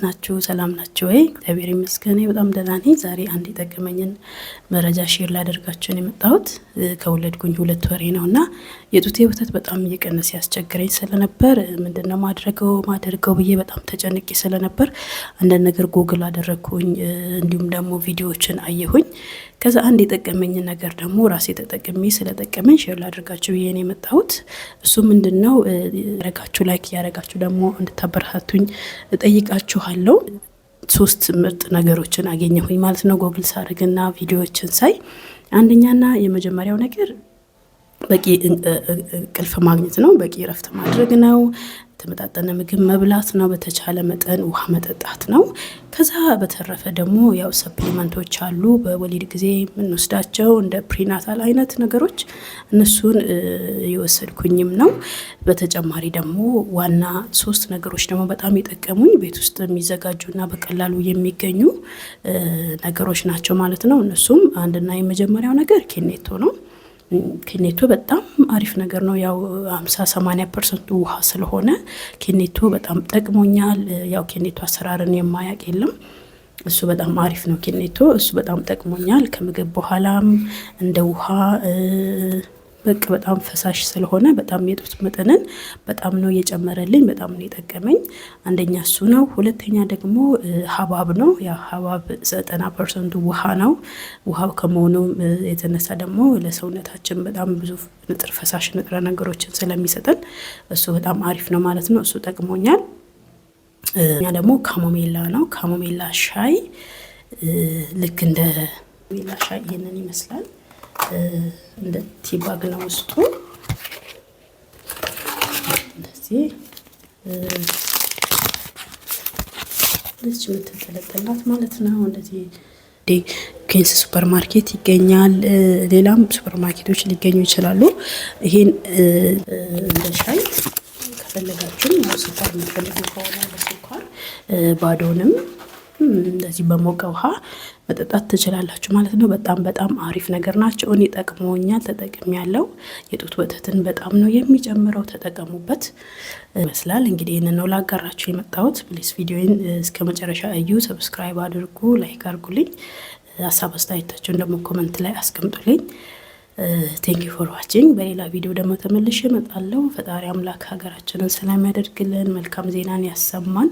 ናችሁ? ሰላም ናችሁ ወይ? እግዚአብሔር ይመስገን በጣም ደህና ነኝ። ዛሬ አንድ የጠቀመኝን መረጃ ሼር ላደርጋችሁ ነው የመጣሁት። ከወለድኩኝ 2 ወሬ ነውና የጡቴ ወተት በጣም እየቀነሰ ያስቸግረኝ ስለነበር ምንድነው ማደርገው ብዬ በጣም ተጨንቄ ስለነበር አንዳንድ ነገር ጎግል አደረኩኝ፣ እንዲሁም ደግሞ ቪዲዮዎችን አየሁኝ። ከዛ አንድ የጠቀመኝ ነገር ደግሞ ራሴ ተጠቅሜ ስለጠቀመኝ ሼር ላደርጋችሁ ብዬ ነው የመጣሁት። እሱ ምንድነው ያረጋችሁ ላይክ ያረጋችሁ ደግሞ እንድታበረታቱኝ እጠይቃችኋለሁ። 3 ምርጥ ነገሮችን አገኘሁኝ ማለት ነው ጎግል ሳርግና ቪዲዮዎችን ሳይ። አንደኛና የመጀመሪያው ነገር በቂ እንቅልፍ ማግኘት ነው፣ በቂ እረፍት ማድረግ ነው፣ ተመጣጣነ ምግብ መብላት ነው፣ በተቻለ መጠን ውሃ መጠጣት ነው። ከዛ በተረፈ ደግሞ ያው ሰፕሊመንቶች አሉ በወሊድ ጊዜ የምንወስዳቸው እንደ ፕሪናታል አይነት ነገሮች፣ እነሱን የወሰድኩኝም ነው። በተጨማሪ ደግሞ ዋና 3 ነገሮች ደግሞ በጣም የጠቀሙኝ ቤት ውስጥ የሚዘጋጁና በቀላሉ የሚገኙ ነገሮች ናቸው ማለት ነው። እነሱም አንድና የመጀመሪያው ነገር ኬኔቶ ነው። ኬኔቶ በጣም አሪፍ ነገር ነው። ያው 50-80% ውሃ ስለሆነ ኬኔቶ በጣም ጠቅሞኛል። ያው ኬኔቶ አሰራርን የማያውቅ የለም። እሱ በጣም አሪፍ ነው ኬኔቶ፣ እሱ በጣም ጠቅሞኛል። ከምግብ በኋላም እንደ ውሃ በቃ በጣም ፈሳሽ ስለሆነ በጣም የጡት መጠንን በጣም ነው የጨመረልኝ፣ በጣም ነው የጠቀመኝ። አንደኛ እሱ ነው። ሁለተኛ ደግሞ ሀባብ ነው። ያ ሀባብ 90% ውሃ ነው። ውሃው ከመሆኑ የተነሳ ደግሞ ለሰውነታችን በጣም ብዙ ፈሳሽ ንጥረ ነገሮችን ስለሚሰጠን እሱ በጣም አሪፍ ነው ማለት ነው። እሱ ጠቅሞኛል። ያ ደግሞ ካሞሜላ ነው። ካሞሜላ ሻይ ልክ እንደ ካሞሜላ ሻይ ይሄንን ይመስላል። እንደ ቲባግ ነው ውስጡ። እንደዚህ ለዚህ የምትጠለጠላት ማለት ነው። እንደዚህ ኬንስ ሱፐር ማርኬት ይገኛል። ሌላም ሱፐር ማርኬቶች ሊገኙ ይችላሉ። ይሄን እንደ ሻይ ከፈለጋችሁ ነው ስኳር የምትፈልጉ ከሆነ በስኳር ባዶንም እንደዚህ በሞቀ ውሃ መጠጣት ትችላላችሁ ማለት ነው። በጣም አሪፍ ነገር ናቸው። እኔ ጠቅሞኛል፣ ተጠቅሜያለሁ። የጡት ወተትን በጣም ነው የሚጨምረው፣ ተጠቀሙበት ይመስላል። እንግዲህ ይህንን ነው ላጋራችሁ የመጣሁት። ፕሊስ ቪዲዮን እስከ መጨረሻ እዩ፣ ሰብስክራይብ አድርጉ፣ ላይክ አድርጉልኝ። ሀሳብ አስተያየታችሁን ደግሞ ኮመንት ላይ አስቀምጡልኝ። ቴንክ ዩ ፎር ዋቺንግ። በሌላ ቪዲዮ ደግሞ ተመልሼ እመጣለሁ። ፈጣሪ አምላክ ሀገራችንን ሰላም ያደርግልን፣ መልካም ዜናን ያሰማን።